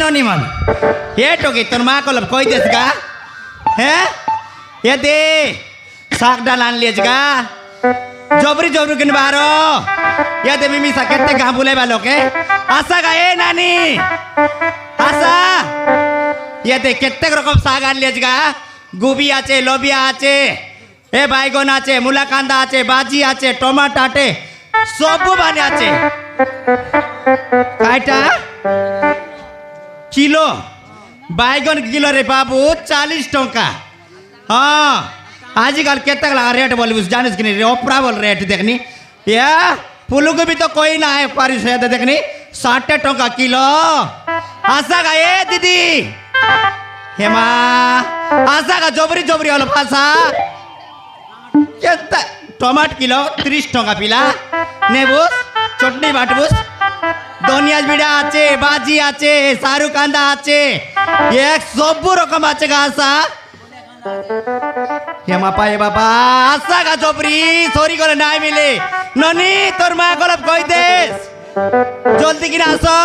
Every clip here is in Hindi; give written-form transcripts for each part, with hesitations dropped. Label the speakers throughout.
Speaker 1: ননিমন এ টকি তোর মা কলব কই দেস গা হ্যাঁ এ দে শাক ডাল আনলিয়েছ গা জবরি জবরি কিন বারো এ দে মিমি সা কেতে গা বুলে বালোকে আসা গা এ নানি আসা এ দে কেতে রকম শাক আনলিয়েছ গা গুবি আছে লবিয়া আছে এ বাইগন আছে মুলা কান্দা আছে বাজি আছে টমাটো আছে সবু বানে আছে কাইটা কিলো বাইগन किलो रे बाबू 40 टंका हाँ आजकल केतक रेट बोली जानिस कि नहीं ओपरा बोल रेट देखनी या फूलगोभी तो कोई ना है पारिश है देखनी 60 टंका किलो आशा का ये दीदी हेमा आशा का जोबरी जोबरी वाला भाषा केता टमाटर किलो 30 टंका पिला नेबुस चटनी बाटबुस ধনিয়াজ বিড়া আছে বাজি আছে সারু কান্দা আছে এক সব রকম আছে গাছা হেমা পায়ে বাবা আসা গা জবরি সরি করে নাই মিলে ননি তোর মা গলব কই দেস জলদি কিনা আসো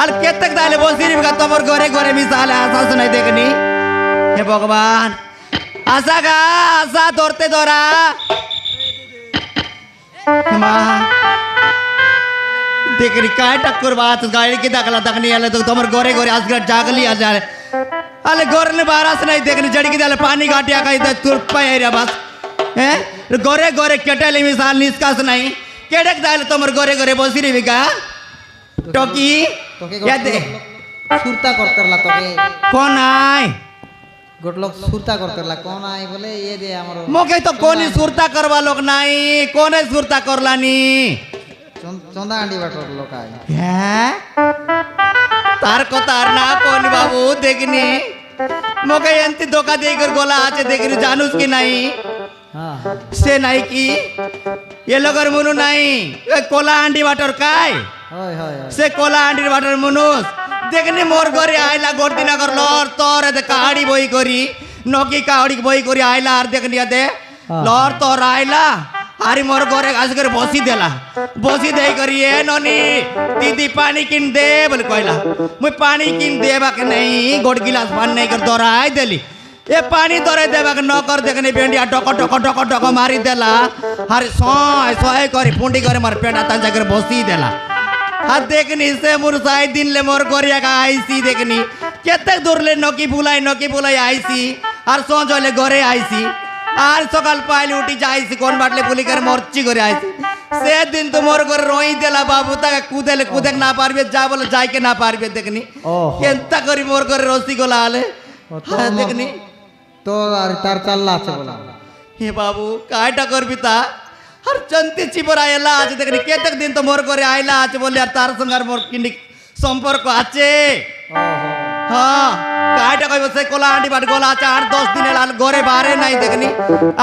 Speaker 1: আর কেতক দাইলে বসিরি গা তোমার ঘরে ঘরে মিশালে আসাস নাই দেখনি হে ভগবান আসা গা আসা ধরতে ধরা হেমা देखनी काय टक्कर बात गाड़ी की दाखला तकनी आले तो तुम्हारे गोरे गोरे आज घर जागली आ जाए अले गोरे ने बारह से नहीं देखनी जड़ी की दाले पानी गाटिया का इधर तुरप पे है बस हैं गोरे गोरे केटले मिसाल निष्कास नहीं केडक दाले तुम्हारे गोरे गोरे बोसी रे बिका टोकी या दे
Speaker 2: सुरता करतरला तोके
Speaker 1: कौन आए
Speaker 2: गोट लोग सुरता करतरला कौन आए बोले ये दे हमरो
Speaker 1: मोके तो कोनी सुरता करवा लोग नहीं कोने सुरता करलानी
Speaker 2: चंदा आंडी बाटर लोग आए
Speaker 1: हैं तार को तार ना कोनी बाबू देखनी मोके एंती धोखा देकर गोला आचे देखनी जानूस की नहीं
Speaker 2: हाँ
Speaker 1: से नहीं की ये लोगर मुनु नहीं ये कोला आंडी वाटर काय
Speaker 2: होय होय
Speaker 1: से कोला आंडी वाटर मुनुस देखनी मोर गोरी आइला गोटी नगर लोर तोर दे कहाड़ी बोई गोरी नोकी कहाड़ी बोई गोरी आइला आर देखनी दे लोर तोर आइला अरे मोर गोरे आजकर बोसी दे करी ए ननी दीदी पानी किन दे बोले कोइला मुई पानी किन देबा के नहीं गोट गिलास पानी नहीं कर दोराई देली ए पानी दोरे देबा के न कर देखने बेंडिया टको टको टको टको मारी देला अरे सोय सोय करी पुंडी करे मार पेटा ता जाकर बोसी देला हाथ देखनी से मुरसाई दिन ले मोर गोरिया का आईसी देखनी केतक दूर ले नोकी बुलाई आईसी और सो जोले गोरे आईसी আর সকাল পাইলে উঠি যাইছি কোন বাটলে পুলি করে মরচি করে আইছি সে দিন তো মোর করে রই দেলা বাবু তাকে কুদেলে কুদেক না পারবে যা বলে যাইকে না পারবে দেখনি কেনতা করি মোর করে রসি গোলা আলে দেখনি
Speaker 2: তো আর তার চাল্লা আছে বলা
Speaker 1: হে বাবু কাইটা করবি তা আর চন্তি চিপর আইলা আছে দেখনি কেতক দিন তো মোর করে আইলা আছে বলে আর তার সঙ্গে আর মোর কিনি সম্পর্ক আছে हाँ काटा कोई बसे कोला आंटी बाट गोला आचा 8-10 दिन लाल गोरे बारे नहीं देखनी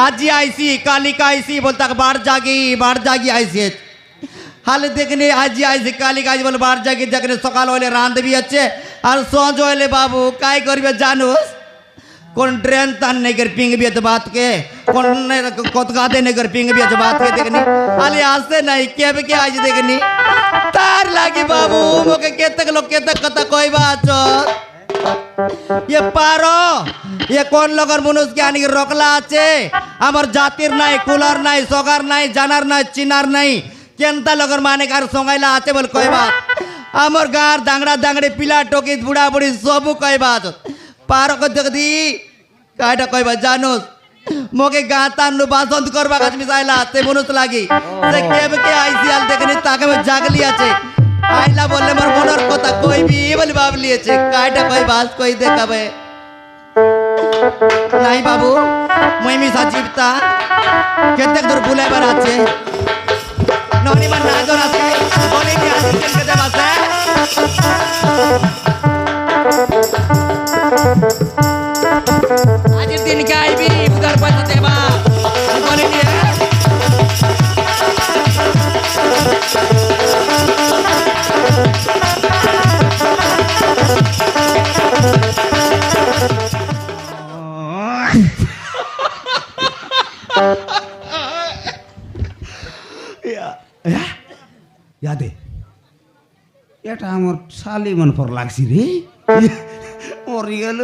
Speaker 1: आज ही आईसी काली का आईसी बोलता बाढ़ जागी आईसी हाल देखनी आज ही आईसी काली का बोल बाढ़ जागी देखने सकाल वाले रांध भी अच्छे और सोच वाले बाबू काय करिए जानूस कौन ट्रेन तान नहीं कर पिंग भी तो बात के कौन कोतगाते नहीं कर पिंग भी तो बात के देखनी हाले आज से नहीं क्या भी क्या आज देखनी तार लागी बाबू मोके केतक लोग केतक कता कोई बात ये पारो ये कौन लोगर मनुष्य के आने रोकला आचे आमर जातिर नहीं कुलर नहीं सोगर नहीं जानर नहीं चिनार नहीं केंता लोगर माने कार सोंगाइला आचे बोल कोई बात आमर गार दांगड़ा दांगड़े पिला टोकी बुढ़ा बुढ़ी सबू कोई बात पारो को देख दी काटा कोई बात जानो मोके गातान नु बासंत करबा काज मिसाइला आते मनुष्य लागी से केब के आईसीएल देखनी ताके में जागली आचे आइला बोले मोर मोनर कोता कोई भी बोली बाबली আছে কাইটা কই বাস কই দেখাবে নাই বাবু মই মি সাজিবতা কেতেক দূর বুলাইবার আছে ননি মান নাজর আছে বলি কি আছে কেন কে বাসা আজের দিন কে আইবি উদার পয়সা দেবা বলি কি
Speaker 3: यादे এটা আমার শালি মন পর লাগছি রে
Speaker 1: মরিগেল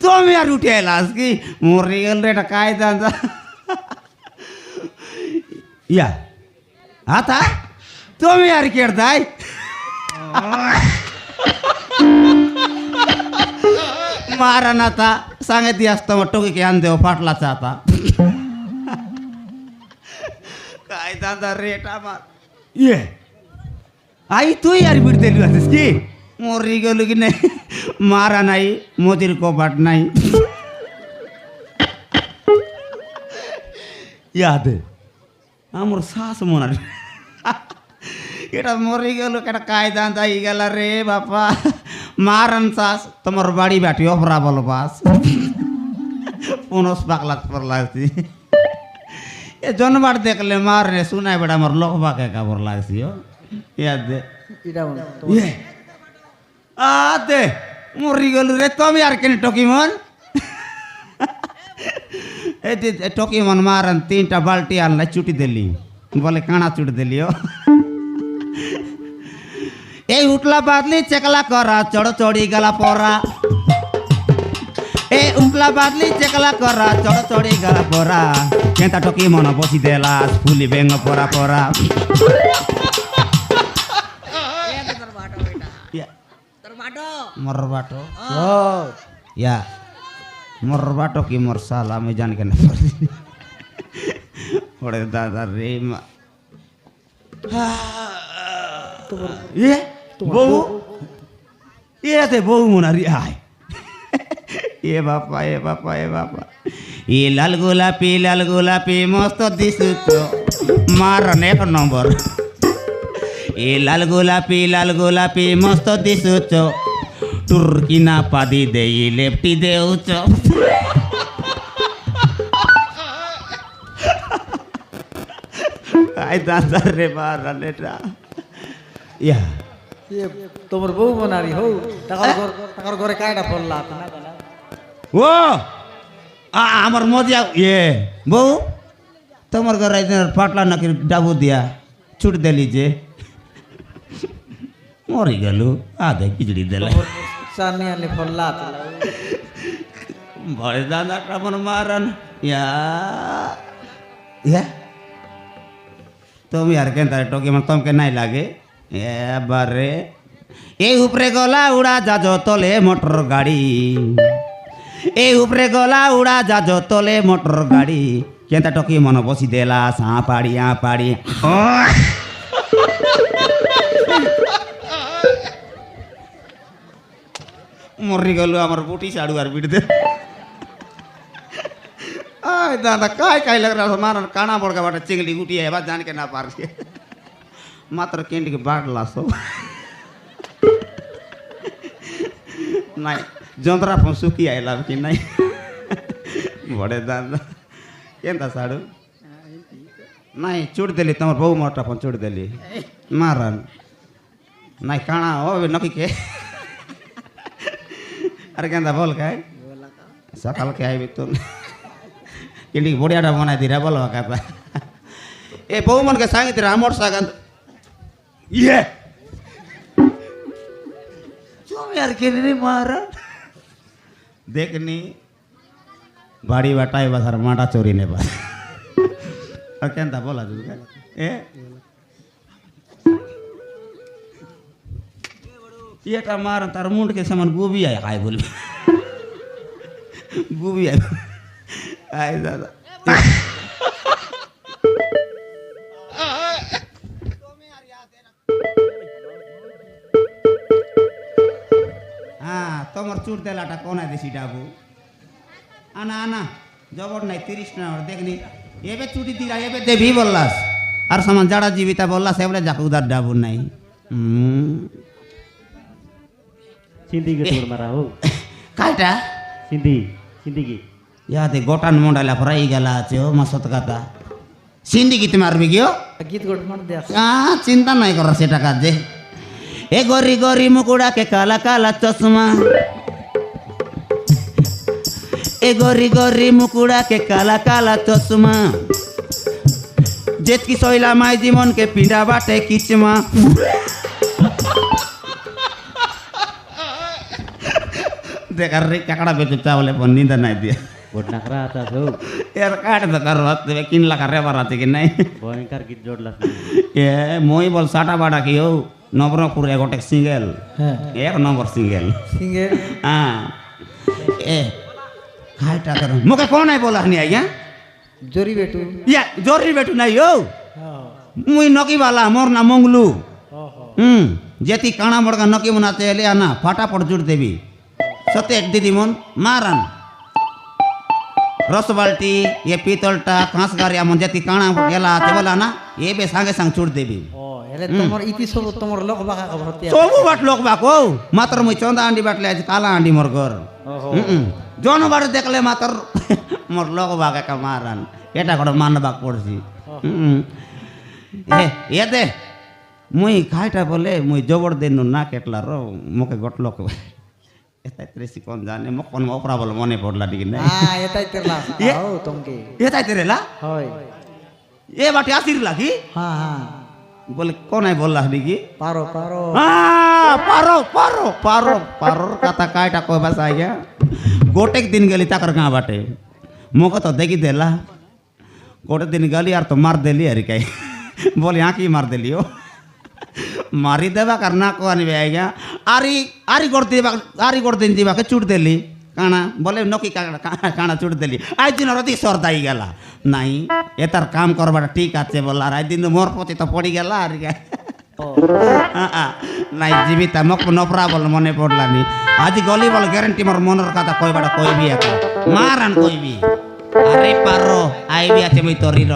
Speaker 1: তুমি আর উঠে এলাস কি মরিগেল রে এটা কায়দা ইয়া আতা তুমি আর কে দাই मारा ना था सांगे दिया तो टोकी के आंदे हो फाटला चाहता काय दादा रेटा मार ये आई तू यार बिड़ दे लिया इसकी मोरी गलू की नहीं मारा नहीं मोदिर को बाट नहीं याद आमर सास मोनार এটা মরে গেল কেটা কায়দা দাই গেল রে বাপা মারন চাষ তোমার বাড়ি বাটি অপরা বল বাস পুনস পাকলাত পর লাগছি এ জনবার দেখলে মার রে শুনাই বেড়া আমার লোক বাকে কাবর লাগছি ও ইয়াদ দে
Speaker 2: এটা
Speaker 1: ইয়ে আদে মরি গেল রে তুমি আর কেন টকি মন এই টকি মন মারন তিনটা বালতি আনলা চুটি দিলি বলে কানা চুটি দিলি ও এই উঠলা বাদলি চেকলা করা চড় চড়ি গেলা পরা এই উঠলা বাদলি চেকলা করা চড় চড়ি গেলা পরা কেঁতা টকি মন বসি দেলা ফুলি বেঙ্গ পরা পরা মর বাটো ইয়া মর বাটো কি মর সালা আমি জানি কেন ওরে দাদা রে মা ये बहू ये ते बहू मुनारी आय ये बापा ये बापा ये बापा ये लाल गोलापी मस्त दिसतो मारन एक नंबर ये लाल गोलापी मस्त दिसतो टुर्की ना पादी दे लेफ्टी देऊच काय दादा रे मारन এটা ইয়া
Speaker 2: তোমার বউ মনারি হো টাকার ঘরে কায়টা পড়লা
Speaker 1: ও আমার মজা ইয়ে বউ তোমার ঘরে পাটলা নাকি ডাবু দিয়া ছুট দিলি যে মরে গেল আধে খিচড়ি দিলে
Speaker 2: সামনে আনলে পড়লা
Speaker 1: বড় দাদাটা মন মারান ইয়া ইয়া তুমি আর কেন তার টকি মানে তোমাকে নাই লাগে এবারে এই উপরে গলা উড়া যাজ তলে মোটর গাড়ি এই উপরে গলা উড়া যাজ তলে মোটর গাড়ি কেনটা টকি মন বসি দেলা পাড়ি মরি গেল আমার বুটি চাড়ু আর বিড় দে আয় দাদা काय लग रहा मार काना बड़का बाटा चिंगली गुटी है बात जान के ना पार के मात्र केंड के बाट लासो नहीं जंतरा फोन सुखी आइला कि नहीं बड़े दादा केंता साडू नहीं चुड़ देली तमर बहु मोटा फोन चुड़ देली मारन नहीं काना हो नकी के अरे केंता बोल काय सकाल के आई तो किंडी बढ़िया बना दी बोल कहता ए बहु मन के सांगी तेरा मोट सागन ये तुम यार के नहीं मारा देखनी बाड़ी बटाई बस हर माटा चोरी ने बस और क्या बोला तू ए ये टा मार तार मुंड के समान गोभी आया काय बोल गोभी आया आए दादा हाँ तुम्हार चूट देलाटा कौन है देसी डाबू आना आना जबर नहीं 30 ना और देखनी ये बे चूटी दिला ये बे देवी बोललास और सामान जाड़ा जीविता बोललास ये बोले जाके उधर डाबू नहीं
Speaker 3: सिंधी के टूर मारा हो
Speaker 1: काटा
Speaker 3: सिंधी की
Speaker 1: या दे गोटान मोंडाला फ्राई गला आछे ओ मसत काता सिंधी गीत मारबी गयो
Speaker 2: गीत गोट मन दे
Speaker 1: चिंता नहीं कर सेटा काज दे ए गोरी गोरी मुकुड़ा के काला काला चश्मा ए गोरी गोरी मुकुड़ा के काला काला चश्मा जेत की सोइला माई जीवन के पिंडा बाटे किचमा দেখার রে কাকড়া বেচে চাওলে পর নিন্দা নাই দিয়ে
Speaker 3: गोड नाकरा आता हो
Speaker 1: এর কাট দেখার দেবে কিন লাখ রেবার আছে কি নাই
Speaker 3: भयंकर गीत जोडलास
Speaker 1: এ মই বল সাটা বাড়া কি হো নবরঙ্গপুর এগোটে সিঙ্গেল
Speaker 2: হ্যাঁ
Speaker 1: 1 নম্বর সিঙ্গেল
Speaker 2: সিঙ্গেল
Speaker 1: হ্যাঁ এ খাইটা কর মুকে কোন নাই বলা নি আজ্ঞা
Speaker 2: জরি বেটু
Speaker 1: ইয়া জরি বেটু নাই ও
Speaker 2: হ্যাঁ
Speaker 1: মুই নকি বালা মোর না মঙ্গলু
Speaker 2: ওহো
Speaker 1: যেতি কানা বড়কা নকি বানাতে এলে আনা ফাটাফট জুড় দেবি সতে এক দিদি মন মারান রস বাল্টি ये পিতলটা কাঁচ গাড়ি এমন যেতি কানা গেলা আছে বলা না এ বে সাঙ্গে সাঙ্গ চুড় দেবি
Speaker 2: ও এলে তোমার ইতি সব তোমার লোক বাকা ভর্তি
Speaker 1: সবু বাট লোক বাকো মাত্র মুই চন্দা আন্ডি বাটলে আজ কালা আন্ডি মোর ঘর
Speaker 2: ওহো
Speaker 1: জন বাড়ি দেখলে মাত্র মোর লোক বাকে কা মারান এটা করে মানবাক পড়ছি এ দে মুই খাইটা বলে মুই জবর দেনু না কেটলা র মুখে গটলক এতাই ত্রেসি কোন জানে মোক কোন অপরা বল মনে পড়লা দিকে না
Speaker 2: হ্যাঁ এটাই তেলা
Speaker 1: এ?
Speaker 2: ও তোমাকে
Speaker 1: এতাই তেরেলা
Speaker 2: হয়
Speaker 1: এ বাটি আসির লাগি
Speaker 2: হ্যাঁ হ্যাঁ
Speaker 1: বলে কোনাই বললা দিকি
Speaker 2: পারো পারো
Speaker 1: পারো পারো পারো পারোর কথা কাইটা কইবা চাইয়া গোটেক দিন গেলি তাকর গাঁ বাটে মোক তো দেখি দেলা গোটে দিন গলি আর তো মার দেলি আর কাই বলি আঁকি মার দেলি ও মারি দেবা কার না কো আনিবে আজ্ঞা আরি করতে যাবাকে চুট দেলি কানা বলে নকি কানা চুট দেলি আজ দিন রতি সরদাই গেলা নাই এ তার কাম করবাটা ঠিক আছে বললা আর আজ দিন মোর প্রতি তো পড়ি গেলা আর নাই জীবিতা মোক নপরা বল মনে পড়লানি আজ গলি বল গ্যারান্টি মোর মনের কথা কইবাটা কইবি একা মারান কইবি আরে পারো আইবি আছে মই তরির